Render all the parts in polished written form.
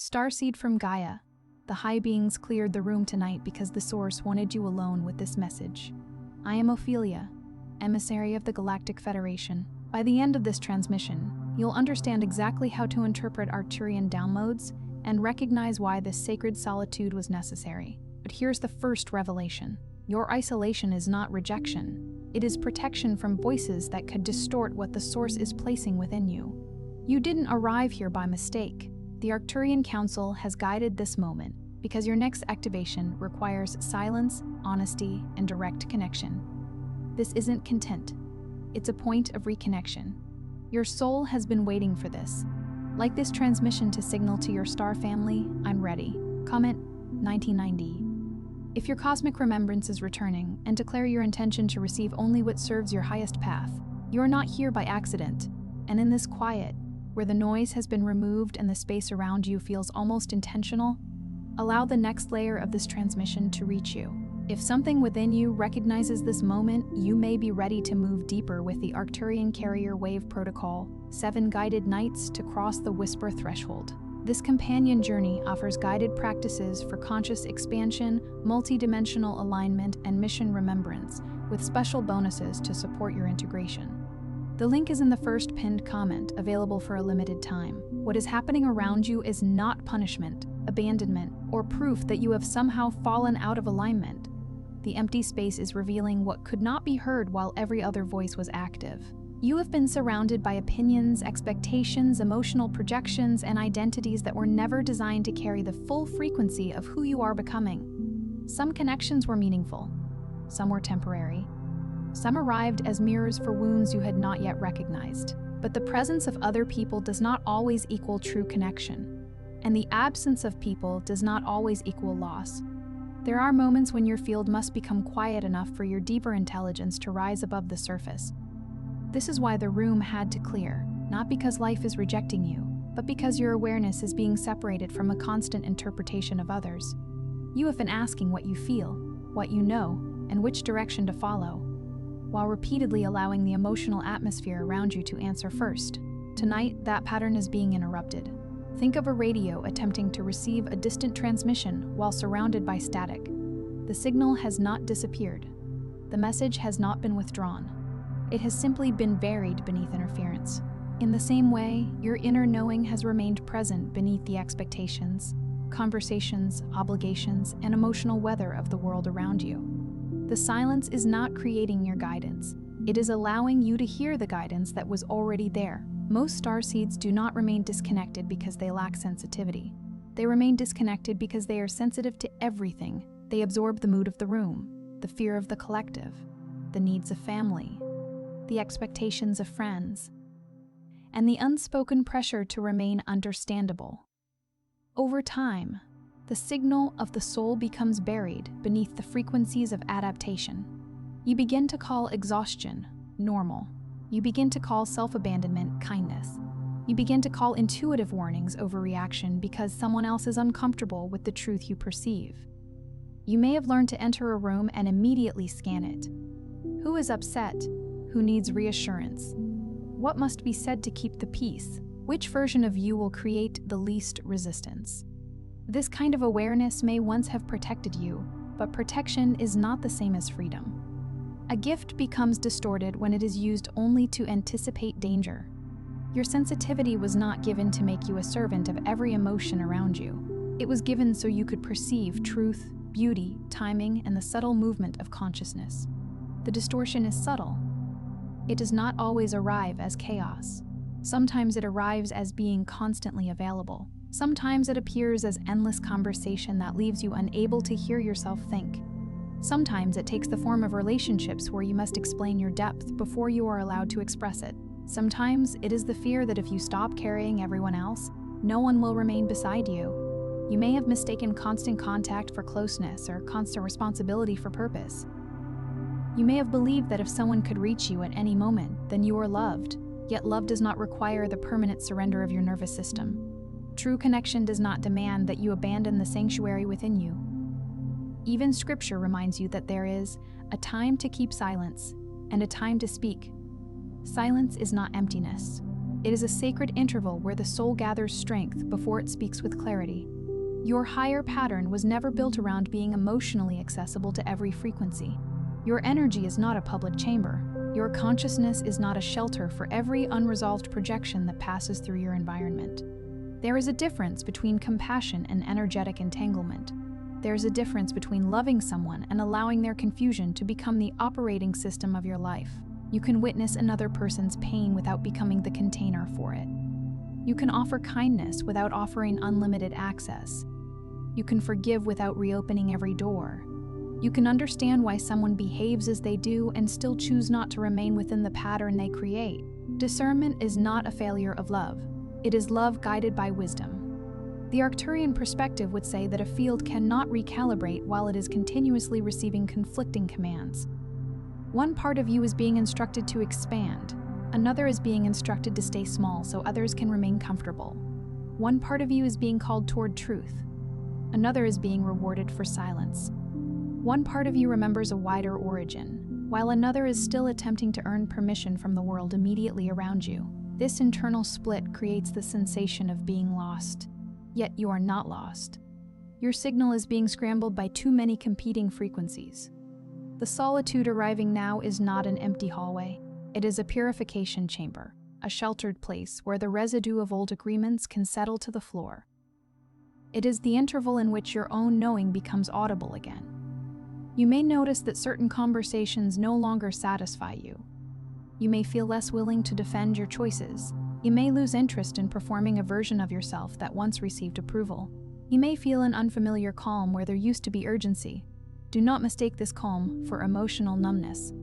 Starseed from Gaia. The high beings cleared the room tonight because the Source wanted you alone with this message. I am Ophelia, emissary of the Galactic Federation. By the end of this transmission, you'll understand exactly how to interpret Arcturian downloads and recognize why this sacred solitude was necessary. But here's the first revelation. Your isolation is not rejection. It is protection from voices that could distort what the Source is placing within you. You didn't arrive here by mistake. The Arcturian Council has guided this moment because your next activation requires silence, honesty, and direct connection. This isn't content. It's a point of reconnection. Your soul has been waiting for this. Like this transmission to signal to your star family, I'm ready. Comment 1990. If your cosmic remembrance is returning, and declare your intention to receive only what serves your highest path, you are not here by accident. And in this quiet, where the noise has been removed and the space around you feels almost intentional, allow the next layer of this transmission to reach you. If something within you recognizes this moment, you may be ready to move deeper with the Arcturian Carrier Wave Protocol, 7 guided nights to cross the Whisper threshold. This companion journey offers guided practices for conscious expansion, multidimensional alignment, and mission remembrance, with special bonuses to support your integration. The link is in the first pinned comment, available for a limited time. What is happening around you is not punishment, abandonment, or proof that you have somehow fallen out of alignment. The empty space is revealing what could not be heard while every other voice was active. You have been surrounded by opinions, expectations, emotional projections, and identities that were never designed to carry the full frequency of who you are becoming. Some connections were meaningful, some were temporary. Some arrived as mirrors for wounds you had not yet recognized. But the presence of other people does not always equal true connection, and the absence of people does not always equal loss. There are moments when your field must become quiet enough for your deeper intelligence to rise above the surface. This is why the room had to clear, not because life is rejecting you, but because your awareness is being separated from a constant interpretation of others. You have been asking what you feel, what you know, and which direction to follow, while repeatedly allowing the emotional atmosphere around you to answer first. Tonight, that pattern is being interrupted. Think of a radio attempting to receive a distant transmission while surrounded by static. The signal has not disappeared. The message has not been withdrawn. It has simply been buried beneath interference. In the same way, your inner knowing has remained present beneath the expectations, conversations, obligations, and emotional weather of the world around you. The silence is not creating your guidance. It is allowing you to hear the guidance that was already there. Most starseeds do not remain disconnected because they lack sensitivity. They remain disconnected because they are sensitive to everything. They absorb the mood of the room, the fear of the collective, the needs of family, the expectations of friends, and the unspoken pressure to remain understandable. Over time, the signal of the soul becomes buried beneath the frequencies of adaptation. You begin to call exhaustion normal. You begin to call self-abandonment kindness. You begin to call intuitive warnings overreaction because someone else is uncomfortable with the truth you perceive. You may have learned to enter a room and immediately scan it. Who is upset? Who needs reassurance? What must be said to keep the peace? Which version of you will create the least resistance? This kind of awareness may once have protected you, but protection is not the same as freedom. A gift becomes distorted when it is used only to anticipate danger. Your sensitivity was not given to make you a servant of every emotion around you. It was given so you could perceive truth, beauty, timing, and the subtle movement of consciousness. The distortion is subtle. It does not always arrive as chaos. Sometimes it arrives as being constantly available. Sometimes it appears as endless conversation that leaves you unable to hear yourself think. Sometimes it takes the form of relationships where you must explain your depth before you are allowed to express it. Sometimes it is the fear that if you stop carrying everyone else, no one will remain beside you. You may have mistaken constant contact for closeness or constant responsibility for purpose. You may have believed that if someone could reach you at any moment, then you are loved. Yet love does not require the permanent surrender of your nervous system. True connection does not demand that you abandon the sanctuary within you. Even Scripture reminds you that there is a time to keep silence and a time to speak. Silence is not emptiness. It is a sacred interval where the soul gathers strength before it speaks with clarity. Your higher pattern was never built around being emotionally accessible to every frequency. Your energy is not a public chamber. Your consciousness is not a shelter for every unresolved projection that passes through your environment. There is a difference between compassion and energetic entanglement. There is a difference between loving someone and allowing their confusion to become the operating system of your life. You can witness another person's pain without becoming the container for it. You can offer kindness without offering unlimited access. You can forgive without reopening every door. You can understand why someone behaves as they do and still choose not to remain within the pattern they create. Discernment is not a failure of love. It is love guided by wisdom. The Arcturian perspective would say that a field cannot recalibrate while it is continuously receiving conflicting commands. One part of you is being instructed to expand. Another is being instructed to stay small so others can remain comfortable. One part of you is being called toward truth. Another is being rewarded for silence. One part of you remembers a wider origin, while another is still attempting to earn permission from the world immediately around you. This internal split creates the sensation of being lost. Yet you are not lost. Your signal is being scrambled by too many competing frequencies. The solitude arriving now is not an empty hallway. It is a purification chamber, a sheltered place where the residue of old agreements can settle to the floor. It is the interval in which your own knowing becomes audible again. You may notice that certain conversations no longer satisfy you. You may feel less willing to defend your choices. You may lose interest in performing a version of yourself that once received approval. You may feel an unfamiliar calm where there used to be urgency. Do not mistake this calm for emotional numbness.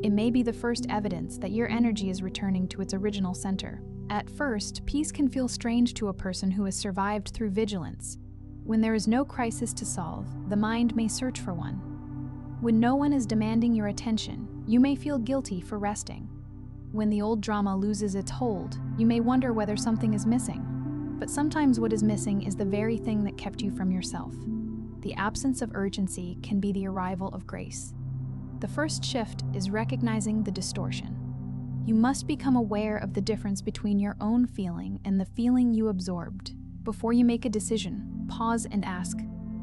It may be the first evidence that your energy is returning to its original center. At first, peace can feel strange to a person who has survived through vigilance. When there is no crisis to solve, the mind may search for one. When no one is demanding your attention, you may feel guilty for resting. When the old drama loses its hold, you may wonder whether something is missing. But sometimes what is missing is the very thing that kept you from yourself. The absence of urgency can be the arrival of grace. The first shift is recognizing the distortion. You must become aware of the difference between your own feeling and the feeling you absorbed. Before you make a decision, pause and ask,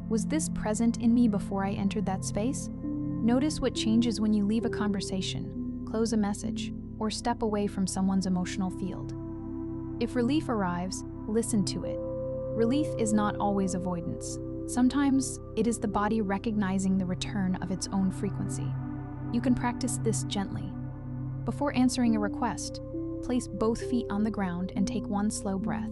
was this present in me before I entered that space? Notice what changes when you leave a conversation, close a message, or step away from someone's emotional field. If relief arrives, listen to it. Relief is not always avoidance. Sometimes it is the body recognizing the return of its own frequency. You can practice this gently. Before answering a request, place both feet on the ground and take one slow breath.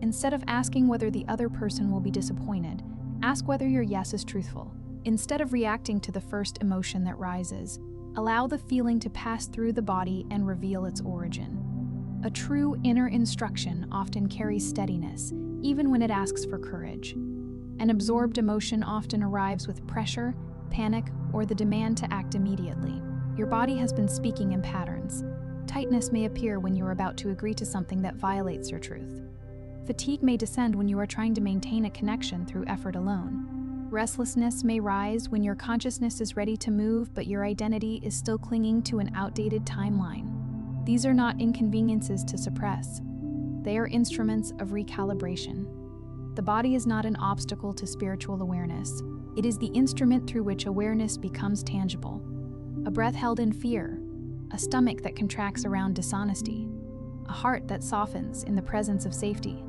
Instead of asking whether the other person will be disappointed, ask whether your yes is truthful. Instead of reacting to the first emotion that rises, allow the feeling to pass through the body and reveal its origin. A true inner instruction often carries steadiness, even when it asks for courage. An absorbed emotion often arrives with pressure, panic, or the demand to act immediately. Your body has been speaking in patterns. Tightness may appear when you are about to agree to something that violates your truth. Fatigue may descend when you are trying to maintain a connection through effort alone. Restlessness may rise when your consciousness is ready to move, but your identity is still clinging to an outdated timeline. These are not inconveniences to suppress. They are instruments of recalibration. The body is not an obstacle to spiritual awareness. It is the instrument through which awareness becomes tangible. A breath held in fear, a stomach that contracts around dishonesty, a heart that softens in the presence of safety.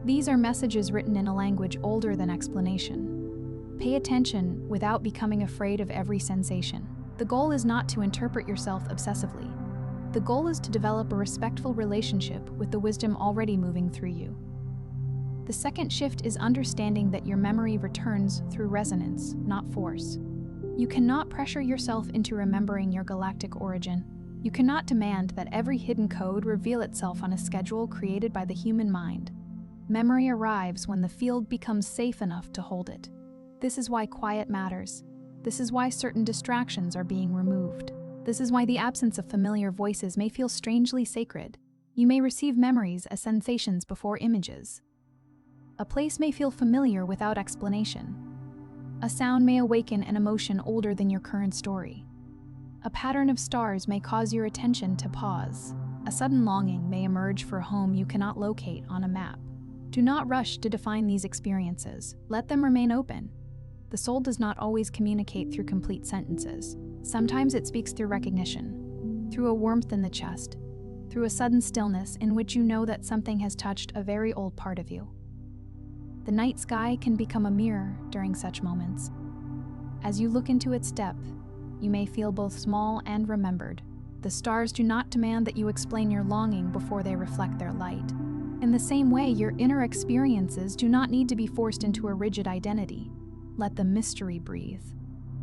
These are messages written in a language older than explanation. Pay attention without becoming afraid of every sensation. The goal is not to interpret yourself obsessively. The goal is to develop a respectful relationship with the wisdom already moving through you. The second shift is understanding that your memory returns through resonance, not force. You cannot pressure yourself into remembering your galactic origin. You cannot demand that every hidden code reveal itself on a schedule created by the human mind. Memory arrives when the field becomes safe enough to hold it. This is why quiet matters. This is why certain distractions are being removed. This is why the absence of familiar voices may feel strangely sacred. You may receive memories as sensations before images. A place may feel familiar without explanation. A sound may awaken an emotion older than your current story. A pattern of stars may cause your attention to pause. A sudden longing may emerge for a home you cannot locate on a map. Do not rush to define these experiences. Let them remain open. The soul does not always communicate through complete sentences. Sometimes it speaks through recognition, through a warmth in the chest, through a sudden stillness in which you know that something has touched a very old part of you. The night sky can become a mirror during such moments. As you look into its depth, you may feel both small and remembered. The stars do not demand that you explain your longing before they reflect their light. In the same way, your inner experiences do not need to be forced into a rigid identity. Let the mystery breathe.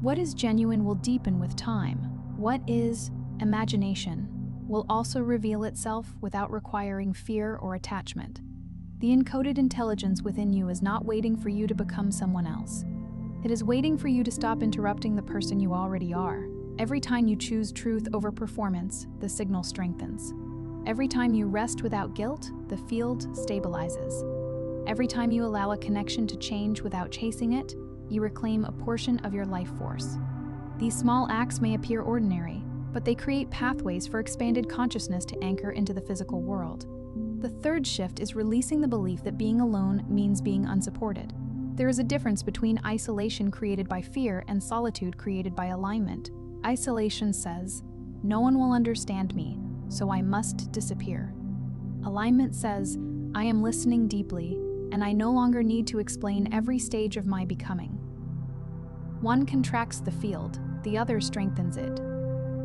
What is genuine will deepen with time. What is imagination will also reveal itself without requiring fear or attachment. The encoded intelligence within you is not waiting for you to become someone else. It is waiting for you to stop interrupting the person you already are. Every time you choose truth over performance, the signal strengthens. Every time you rest without guilt, the field stabilizes. Every time you allow a connection to change without chasing it, you reclaim a portion of your life force. These small acts may appear ordinary, but they create pathways for expanded consciousness to anchor into the physical world. The third shift is releasing the belief that being alone means being unsupported. There is a difference between isolation created by fear and solitude created by alignment. Isolation says, "No one will understand me, so I must disappear." Alignment says, "I am listening deeply, and I no longer need to explain every stage of my becoming." One contracts the field, the other strengthens it.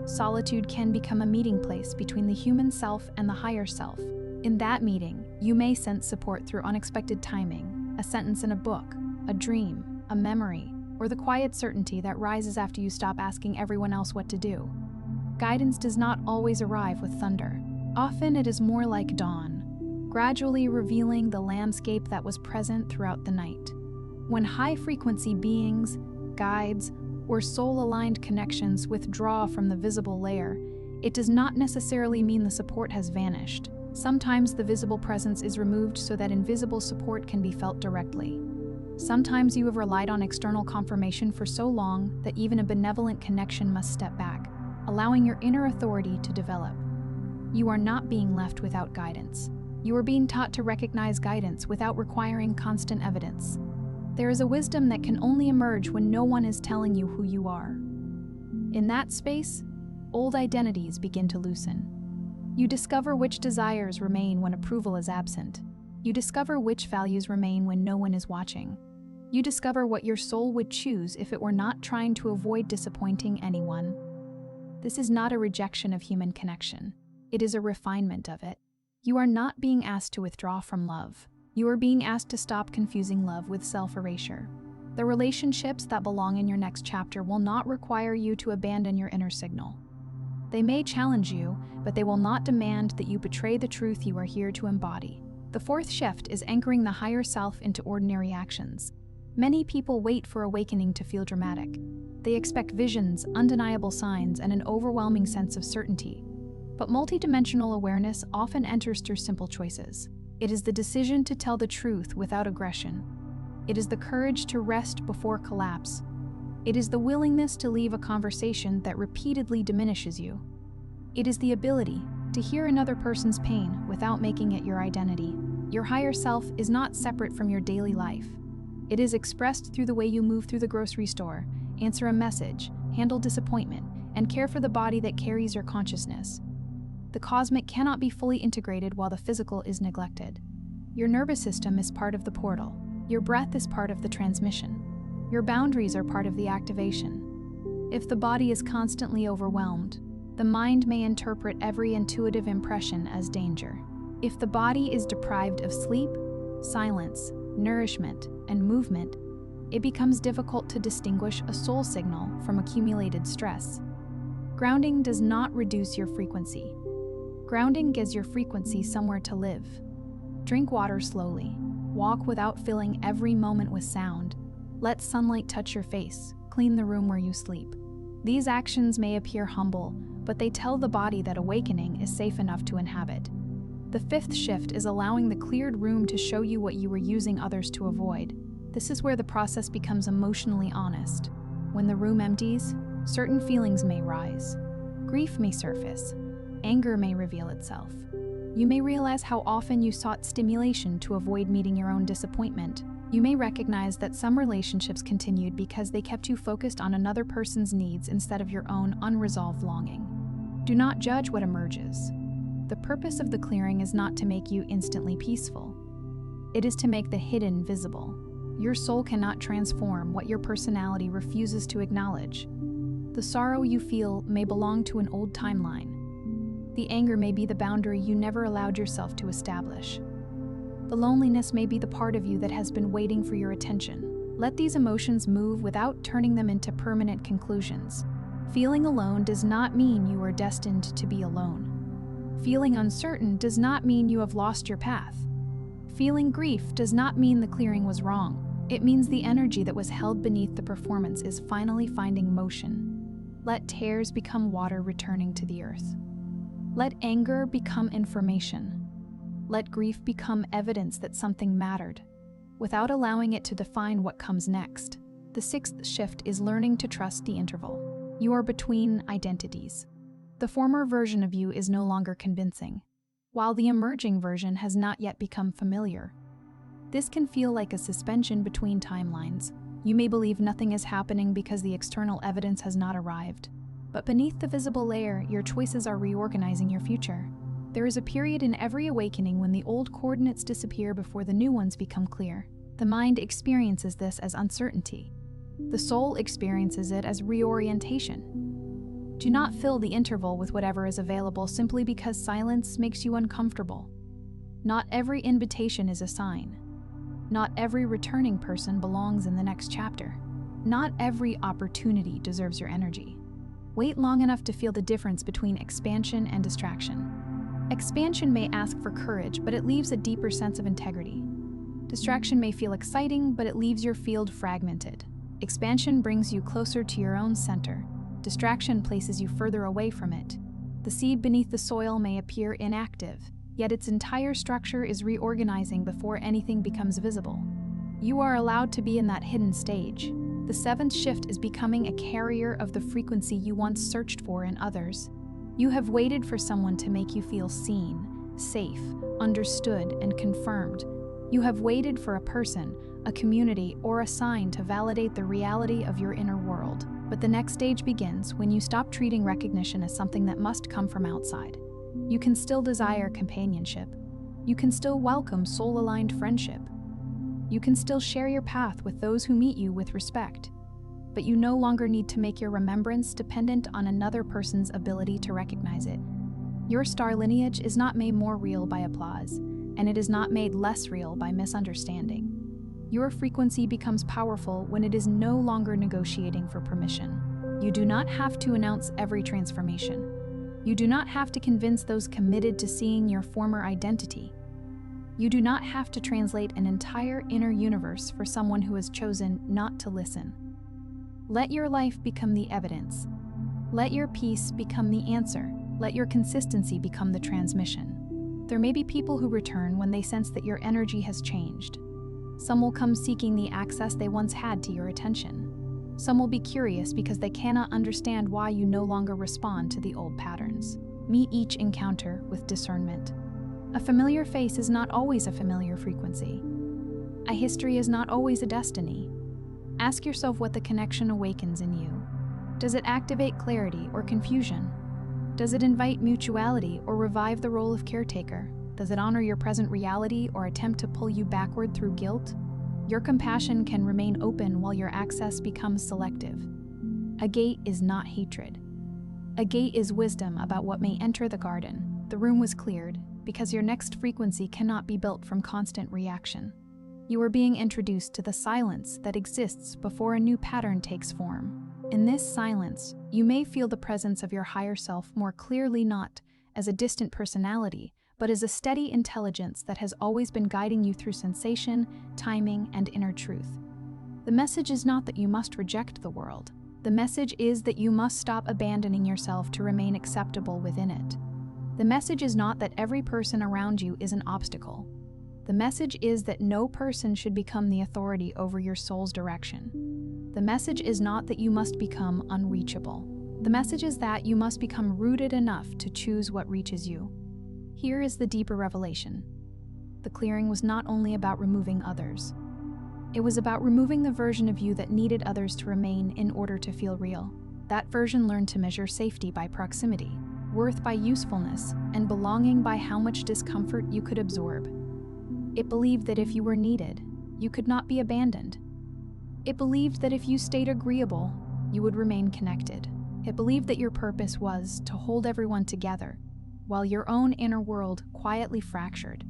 Solitude can become a meeting place between the human self and the higher self. In that meeting, you may sense support through unexpected timing, a sentence in a book, a dream, a memory, or the quiet certainty that rises after you stop asking everyone else what to do. Guidance does not always arrive with thunder. Often it is more like dawn, gradually revealing the landscape that was present throughout the night. When high-frequency beings, guides, or soul-aligned connections withdraw from the visible layer, it does not necessarily mean the support has vanished. Sometimes the visible presence is removed so that invisible support can be felt directly. Sometimes you have relied on external confirmation for so long that even a benevolent connection must step back, allowing your inner authority to develop. You are not being left without guidance. You are being taught to recognize guidance without requiring constant evidence. There is a wisdom that can only emerge when no one is telling you who you are. In that space, old identities begin to loosen. You discover which desires remain when approval is absent. You discover which values remain when no one is watching. You discover what your soul would choose if it were not trying to avoid disappointing anyone. This is not a rejection of human connection. It is a refinement of it. You are not being asked to withdraw from love. You are being asked to stop confusing love with self-erasure. The relationships that belong in your next chapter will not require you to abandon your inner signal. They may challenge you, but they will not demand that you betray the truth you are here to embody. The fourth shift is anchoring the higher self into ordinary actions. Many people wait for awakening to feel dramatic. They expect visions, undeniable signs, and an overwhelming sense of certainty. But multidimensional awareness often enters through simple choices. It is the decision to tell the truth without aggression. It is the courage to rest before collapse. It is the willingness to leave a conversation that repeatedly diminishes you. It is the ability to hear another person's pain without making it your identity. Your higher self is not separate from your daily life. It is expressed through the way you move through the grocery store, answer a message, handle disappointment, and care for the body that carries your consciousness. The cosmic cannot be fully integrated while the physical is neglected. Your nervous system is part of the portal. Your breath is part of the transmission. Your boundaries are part of the activation. If the body is constantly overwhelmed, the mind may interpret every intuitive impression as danger. If the body is deprived of sleep, silence, nourishment, and movement, it becomes difficult to distinguish a soul signal from accumulated stress. Grounding does not reduce your frequency. Grounding gives your frequency somewhere to live. Drink water slowly. Walk without filling every moment with sound. Let sunlight touch your face. Clean the room where you sleep. These actions may appear humble, but they tell the body that awakening is safe enough to inhabit. The fifth shift is allowing the cleared room to show you what you were using others to avoid. This is where the process becomes emotionally honest. When the room empties, certain feelings may rise. Grief may surface. anger may reveal itself. You may realize how often you sought stimulation to avoid meeting your own disappointment. You may recognize that some relationships continued because they kept you focused on another person's needs instead of your own unresolved longing. Do not judge what emerges. The purpose of the clearing is not to make you instantly peaceful. It is to make the hidden visible. Your soul cannot transform what your personality refuses to acknowledge. The sorrow you feel may belong to an old timeline. The anger may be the boundary you never allowed yourself to establish. The loneliness may be the part of you that has been waiting for your attention. Let these emotions move without turning them into permanent conclusions. Feeling alone does not mean you are destined to be alone. Feeling uncertain does not mean you have lost your path. Feeling grief does not mean the clearing was wrong. It means the energy that was held beneath the performance is finally finding motion. Let tears become water returning to the earth. Let anger become information. Let grief become evidence that something mattered, without allowing it to define what comes next. The sixth shift is learning to trust the interval. You are between identities. The former version of you is no longer convincing, while the emerging version has not yet become familiar. This can feel like a suspension between timelines. You may believe nothing is happening because the external evidence has not arrived. But beneath the visible layer, your choices are reorganizing your future. There is a period in every awakening when the old coordinates disappear before the new ones become clear. The mind experiences this as uncertainty. The soul experiences it as reorientation. Do not fill the interval with whatever is available simply because silence makes you uncomfortable. Not every invitation is a sign. Not every returning person belongs in the next chapter. Not every opportunity deserves your energy. Wait long enough to feel the difference between expansion and distraction. Expansion may ask for courage, but it leaves a deeper sense of integrity. Distraction may feel exciting, but it leaves your field fragmented. Expansion brings you closer to your own center. Distraction places you further away from it. The seed beneath the soil may appear inactive, yet its entire structure is reorganizing before anything becomes visible. You are allowed to be in that hidden stage. The seventh shift is becoming a carrier of the frequency you once searched for in others. You have waited for someone to make you feel seen, safe, understood, and confirmed. You have waited for a person, a community, or a sign to validate the reality of your inner world. But the next stage begins when you stop treating recognition as something that must come from outside. You can still desire companionship. You can still welcome soul-aligned friendship. You can still share your path with those who meet you with respect. But you no longer need to make your remembrance dependent on another person's ability to recognize it. Your star lineage is not made more real by applause, and it is not made less real by misunderstanding. Your frequency becomes powerful when it is no longer negotiating for permission. You do not have to announce every transformation. You do not have to convince those committed to seeing your former identity. You do not have to translate an entire inner universe for someone who has chosen not to listen. Let your life become the evidence. Let your peace become the answer. Let your consistency become the transmission. There may be people who return when they sense that your energy has changed. Some will come seeking the access they once had to your attention. Some will be curious because they cannot understand why you no longer respond to the old patterns. Meet each encounter with discernment. A familiar face is not always a familiar frequency. A history is not always a destiny. Ask yourself what the connection awakens in you. Does it activate clarity or confusion? Does it invite mutuality or revive the role of caretaker? Does it honor your present reality or attempt to pull you backward through guilt? Your compassion can remain open while your access becomes selective. A gate is not hatred. A gate is wisdom about what may enter the garden. The room was cleared because your next frequency cannot be built from constant reaction. You are being introduced to the silence that exists before a new pattern takes form. In this silence, you may feel the presence of your higher self more clearly, not as a distant personality, but as a steady intelligence that has always been guiding you through sensation, timing, and inner truth. The message is not that you must reject the world. The message is that you must stop abandoning yourself to remain acceptable within it. The message is not that every person around you is an obstacle. The message is that no person should become the authority over your soul's direction. The message is not that you must become unreachable. The message is that you must become rooted enough to choose what reaches you. Here is the deeper revelation. The clearing was not only about removing others. It was about removing the version of you that needed others to remain in order to feel real. That version learned to measure safety by proximity, worth by usefulness, and belonging by how much discomfort you could absorb. It believed that if you were needed, you could not be abandoned. It believed that if you stayed agreeable, you would remain connected. It believed that your purpose was to hold everyone together, while your own inner world quietly fractured.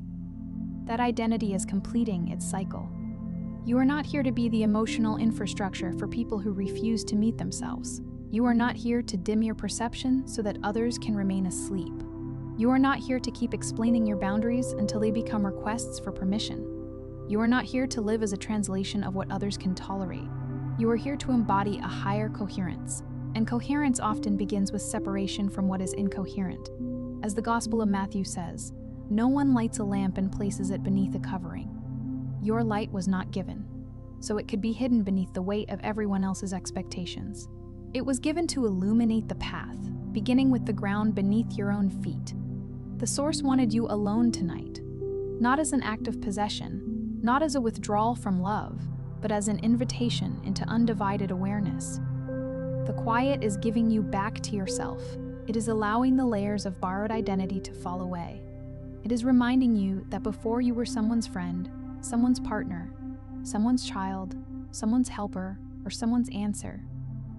That identity is completing its cycle. You are not here to be the emotional infrastructure for people who refuse to meet themselves. You are not here to dim your perception so that others can remain asleep. You are not here to keep explaining your boundaries until they become requests for permission. You are not here to live as a translation of what others can tolerate. You are here to embody a higher coherence, and coherence often begins with separation from what is incoherent. As the Gospel of Matthew says, no one lights a lamp and places it beneath a covering. Your light was not given, so it could be hidden beneath the weight of everyone else's expectations. It was given to illuminate the path, beginning with the ground beneath your own feet. The Source wanted you alone tonight, not as an act of possession, not as a withdrawal from love, but as an invitation into undivided awareness. The quiet is giving you back to yourself. It is allowing the layers of borrowed identity to fall away. It is reminding you that before you were someone's friend, someone's partner, someone's child, someone's helper, or someone's answer,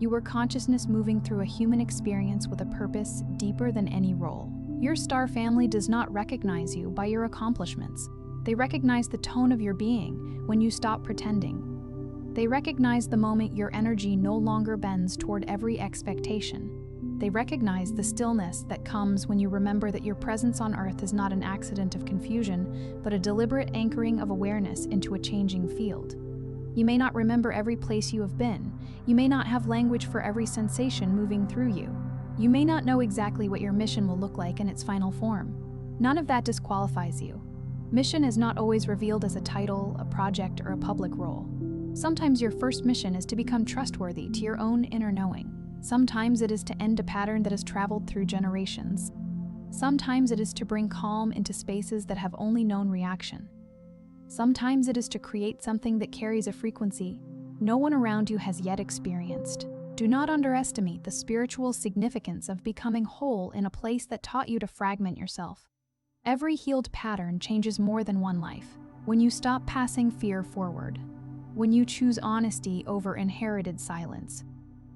you were consciousness moving through a human experience with a purpose deeper than any role. Your star family does not recognize you by your accomplishments. They recognize the tone of your being when you stop pretending. They recognize the moment your energy no longer bends toward every expectation. They recognize the stillness that comes when you remember that your presence on Earth is not an accident of confusion, but a deliberate anchoring of awareness into a changing field. You may not remember every place you have been. You may not have language for every sensation moving through you. You may not know exactly what your mission will look like in its final form. None of that disqualifies you. Mission is not always revealed as a title, a project, or a public role. Sometimes your first mission is to become trustworthy to your own inner knowing. Sometimes it is to end a pattern that has traveled through generations. Sometimes it is to bring calm into spaces that have only known reaction. Sometimes it is to create something that carries a frequency no one around you has yet experienced. Do not underestimate the spiritual significance of becoming whole in a place that taught you to fragment yourself. Every healed pattern changes more than one life. When you stop passing fear forward, when you choose honesty over inherited silence,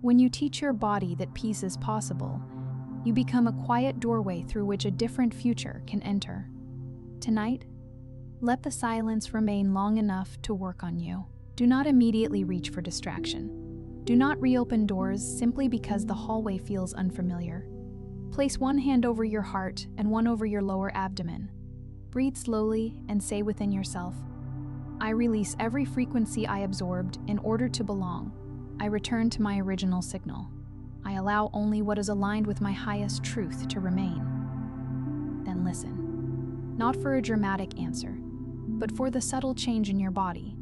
when you teach your body that peace is possible, you become a quiet doorway through which a different future can enter. Tonight, let the silence remain long enough to work on you. Do not immediately reach for distraction. Do not reopen doors simply because the hallway feels unfamiliar. Place one hand over your heart and one over your lower abdomen. Breathe slowly and say within yourself, I release every frequency I absorbed in order to belong. I return to my original signal. I allow only what is aligned with my highest truth to remain. Then listen, not for a dramatic answer, but for the subtle change in your body.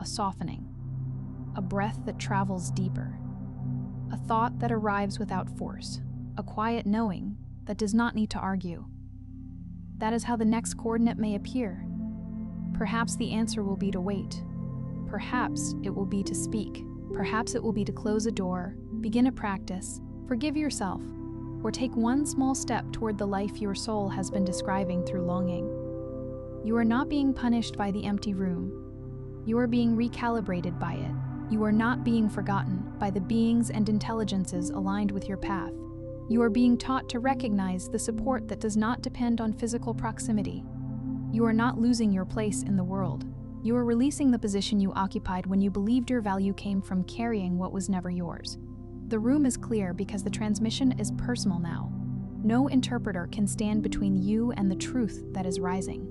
A softening, a breath that travels deeper, a thought that arrives without force, a quiet knowing that does not need to argue. That is how the next coordinate may appear. Perhaps the answer will be to wait. Perhaps it will be to speak. Perhaps it will be to close a door, begin a practice, forgive yourself, or take one small step toward the life your soul has been describing through longing. You are not being punished by the empty room. You are being recalibrated by it. You are not being forgotten by the beings and intelligences aligned with your path. You are being taught to recognize the support that does not depend on physical proximity. You are not losing your place in the world. You are releasing the position you occupied when you believed your value came from carrying what was never yours. The room is clear because the transmission is personal now. No interpreter can stand between you and the truth that is rising.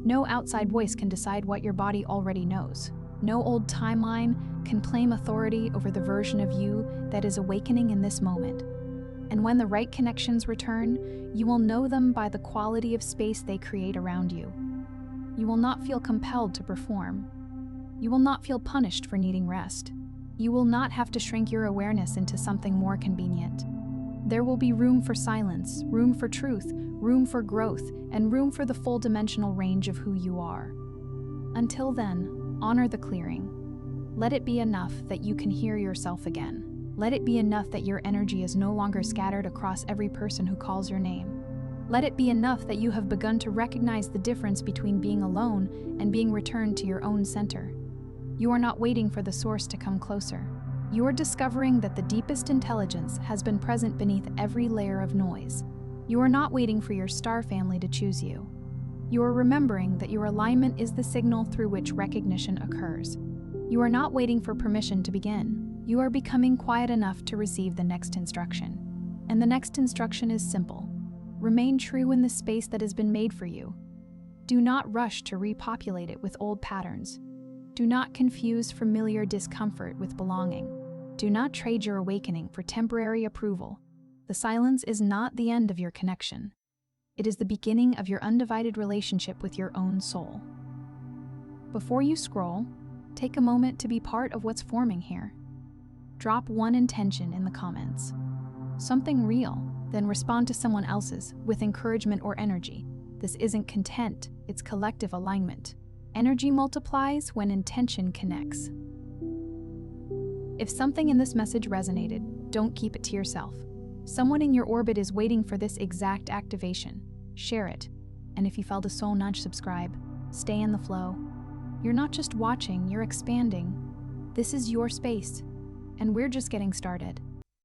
No outside voice can decide what your body already knows. No old timeline can claim authority over the version of you that is awakening in this moment. And when the right connections return, you will know them by the quality of space they create around you. You will not feel compelled to perform. You will not feel punished for needing rest. You will not have to shrink your awareness into something more convenient. There will be room for silence, room for truth, room for growth, and room for the full dimensional range of who you are. Until then, honor the clearing. Let it be enough that you can hear yourself again. Let it be enough that your energy is no longer scattered across every person who calls your name. Let it be enough that you have begun to recognize the difference between being alone and being returned to your own center. You are not waiting for the source to come closer. You are discovering that the deepest intelligence has been present beneath every layer of noise. You are not waiting for your star family to choose you. You are remembering that your alignment is the signal through which recognition occurs. You are not waiting for permission to begin. You are becoming quiet enough to receive the next instruction. And the next instruction is simple. Remain true in the space that has been made for you. Do not rush to repopulate it with old patterns. Do not confuse familiar discomfort with belonging. Do not trade your awakening for temporary approval. The silence is not the end of your connection. It is the beginning of your undivided relationship with your own soul. Before you scroll, take a moment to be part of what's forming here. Drop one intention in the comments. Something real, then respond to someone else's with encouragement or energy. This isn't content, it's collective alignment. Energy multiplies when intention connects. If something in this message resonated, don't keep it to yourself. Someone in your orbit is waiting for this exact activation. Share it. And if you felt a soul nudge, subscribe. Stay in the flow. You're not just watching, you're expanding. This is your space, and we're just getting started.